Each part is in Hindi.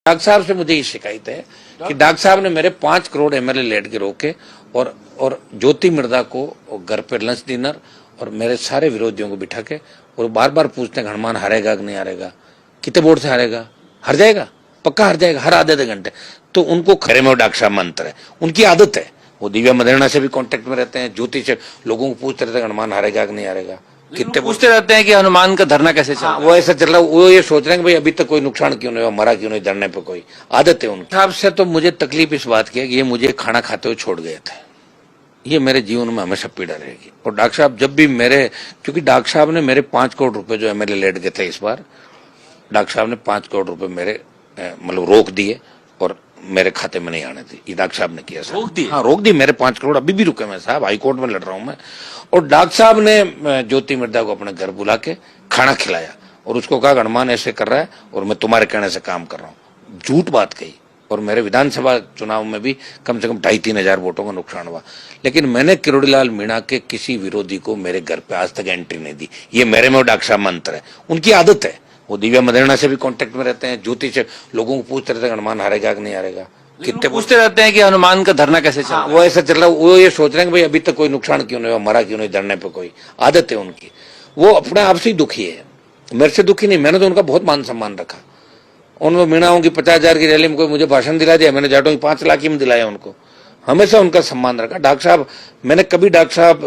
डॉक्टर साहब से मुझे ये शिकायत है कि डॉक्टर साहब ने मेरे 5 करोड़ एमएलए लेट के रोके और ज्योति मिर्दा को घर पे लंच डिनर और मेरे सारे विरोधियों को बिठा के और बार बार पूछते हैं हनुमान हारेगा कि नहीं हारेगा, कितने वोट से हारेगा, हार जाएगा, पक्का हार जाएगा हर आधे घंटे। तो उनको खरे में डॉक्टर साहब मंत्र है, उनकी आदत है। वो दिव्या मदेरणा से भी कांटेक्ट में रहते हैं, ज्योति से लोगों को पूछते रहते हैं हनुमान हारेगा कि नहीं हारेगा, कितने पूछते रहते हैं कि हनुमान का धरना कैसे चल रहा है। वो ऐसा चल रहा है। वो ये सोच रहे हैं कि भाई अभी तक कोई नुकसान क्यों नहीं हुआ, मरा क्यों नहीं, धरने पे कोई आदत है उनकी। साहब से तो मुझे तकलीफ इस बात की है कि ये मुझे खाना खाते हुए छोड़ गए थे, ये मेरे जीवन में हमेशा पीड़ा रहेगी। और डॉक्टर साहब जब भी क्योंकि डॉक्टर साहब ने मेरे 5 करोड़ रुपए जो एमएलए लेट गए थे, इस बार डॉक्टर साहब ने 5 करोड़ रुपए मेरे मतलब रोक दिए और मेरे खाते में नहीं आने दी। ये डॉक्टर साहब ने किया, रोक दिए? हाँ रोक दी। मेरे 5 करोड़ अभी भी रुके मैं साहब, हाई कोर्ट में लड़ रहा हूं मैं। और डॉक्टर साहब ने ज्योति मिर्दा को अपने घर बुला के खाना खिलाया और उसको कहा हनुमान ऐसे कर रहा है और मैं तुम्हारे कहने से काम कर रहा हूँ। झूठ बात कही। और मेरे विधानसभा चुनाव में भी कम से कम 2,500-3 हजार वोटों का नुकसान हुआ, लेकिन मैंने किरोड़ीलाल मीणा के किसी विरोधी को मेरे घर पे आज तक एंट्री नहीं दी। ये मेरे में डॉक्टर साहब मंत्र है, उनकी आदत है। वो दिव्या मदेरणा से भी कांटेक्ट में रहते हैं, ज्योति से लोगों को पूछते रहते हैं हनुमान हारेगा कि नहीं हारेगा, कितने पूछते रहते हैं कि हनुमान का धरना कैसे चल रहा है। वो ऐसा चल रहा है। वो ये सोच रहे हैं कि भाई अभी तक कोई नुकसान क्यों नहीं हुआ, मरा क्यों नहीं, धरने पे कोई आदत है उनकी। वो अपने आप से ही दुखी है, मेरे से दुखी नहीं। मैंने तो उनका बहुत मान सम्मान रखा। उन मीणाओं की 50,000 की रैली में कोई मुझे भाषण दिला दिया, मैंने जाटों की 5 लाख की में दिलाया उनको। हमेशा उनका सम्मान रखा। डॉक्टर साहब, मैंने कभी डॉक्टर साहब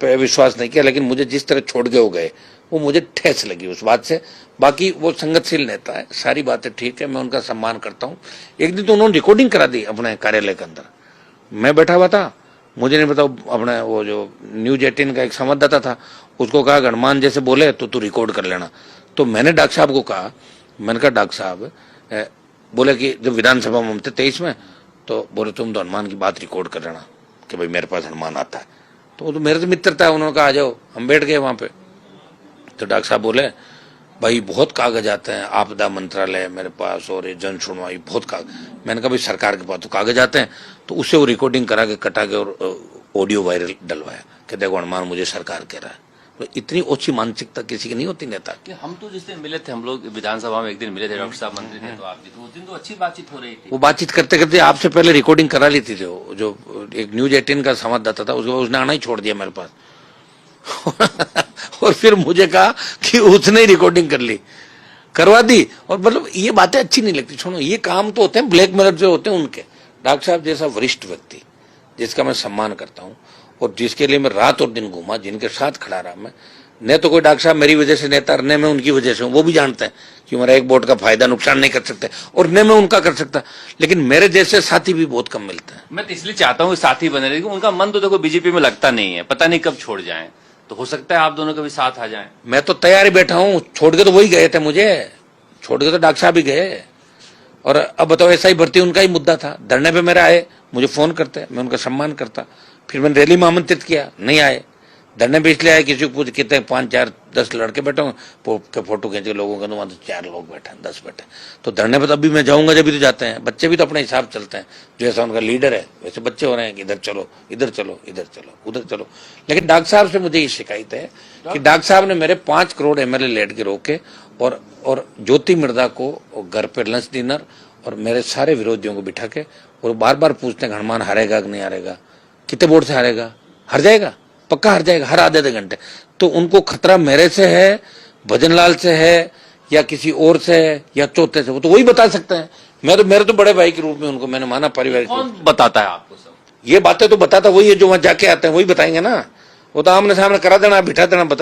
पे विश्वास नहीं किया, लेकिन मुझे जिस तरह छोड़ के हो गए वो मुझे ठेस लगी उस बात से। बाकी वो संगतशील नेता है, सारी बातें ठीक है, मैं उनका सम्मान करता हूँ। एक दिन तो उन्होंने रिकॉर्डिंग करा दी अपने कार्यालय के अंदर, मैं बैठा हुआ था, मुझे नहीं पता। अपने वो जो न्यूज 18 का एक संवाददाता था, उसको कहा हनुमान जैसे बोले तो तू रिकॉर्ड कर लेना। तो मैंने डॉक्टर साहब को कहा, मैंने कहा डॉक्टर साहब बोले कि जब विधानसभा में हम थे 23 में, तो बोले तुम तो हनुमान की बात रिकॉर्ड कर लेना कि भाई मेरे पास हनुमान आता है। तो वो तो मेरे से मित्र था, उन्होंने कहा आ जाओ। हम बैठ गए वहां पे। तो डॉक्टर साहब बोले भाई बहुत कागज आते हैं, आपदा मंत्रालय मेरे पास और ये जन सुनवाई बहुत कागज। मैंने कहा भाई सरकार के पास तो कागज आते हैं। तो उससे वो रिकॉर्डिंग करा के कटा के और ऑडियो वायरल डलवाया कि देखो हनुमान मुझे सरकार कह रहा है। तो इतनी ओछी मानसिकता किसी की नहीं होती नेता की। हम तो जिस दिन मिले थे, हम लोग विधानसभा में एक दिन मिले थे, डॉक्टर साहब मंत्री थे, तो आप भी तो उस दिन तो अच्छी बातचीत हो रही थी। वो बातचीत करते करते आपसे पहले रिकॉर्डिंग करा ली थी। जो एक न्यूज 18 का संवाददाता था, उसने आना ही छोड़ दिया मेरे पास। और फिर मुझे कहा कि उसने रिकॉर्डिंग कर ली, करवा दी। और मतलब ये बातें अच्छी नहीं लगती। छोड़ो, ये काम तो होते हैं ब्लैकमेलर जो होते हैं उनके। डॉक्टर साहब जैसा वरिष्ठ व्यक्ति जिसका मैं सम्मान करता हूँ और जिसके लिए मैं रात और दिन घूमा, जिनके साथ खड़ा रहा मैं, न तो कोई डॉक्टर साहब मेरी वजह से नेता, न मैं उनकी वजह से हूँ। वो भी जानते हैं कि मेरा एक वोट का फायदा नुकसान नहीं कर सकते, और न मैं उनका कर सकता। लेकिन मेरे जैसे साथी भी बहुत कम मिलते हैं। मैं तो इसलिए चाहता हूँ साथी बने रहे, उनका मन तो देखो बीजेपी में लगता नहीं है, पता नहीं कब छोड़ जाए। तो हो सकता है आप दोनों कभी साथ आ जाएं। मैं तो तैयार ही बैठा हूँ। छोड़ के तो वही गए थे मुझे, छोड़ के तो डॉक्टर साहब ही गए। और अब बताओ, ऐसा ही भर्ती उनका ही मुद्दा था। धरने पे मेरे आए, मुझे फोन करते, मैं उनका सम्मान करता। फिर मैंने रैली में आमंत्रित किया, नहीं आए। धरने पे इसलिए आए, किसी को पूछ कितने 5, 4, 10 लड़के बैठे होंगे, फोटो खींच के लोगों का, तो वहां तो 4 लोग बैठे, 10 बैठे। तो धरने पे तो अभी मैं जाऊंगा जब भी तो जाते हैं। बच्चे भी तो अपने हिसाब चलते हैं, जो ऐसा उनका लीडर है वैसे बच्चे हो रहे हैं कि इधर चलो, इधर चलो, इधर चलो, उधर चलो। लेकिन डॉक्टर साहब से मुझे ये शिकायत है कि डॉक्टर साहब ने मेरे 5 करोड़ एमएलए लेट के रोके और ज्योति मिर्दा को घर पे लंच डिनर और मेरे सारे विरोधियों को बिठा के और बार बार पूछते हैं हनुमान हारेगा कि नहीं हारेगा, कितने वोट से हारेगा, हार जाएगा, पक्का हार जाएगा हर आधे घंटे। तो उनको खतरा मेरे से है, भजनलाल से है, या किसी और से है, या चौथे से, वो तो वही बता सकते हैं। मेरे तो बड़े भाई के रूप में उनको मैंने माना, पारिवारिक। कौन बताता है आपको सब ये बातें? तो बताता वही है जो वहां जाके आते हैं, वही बताएंगे ना। वो तो आमने सामने करा देना, बिठा देना, बता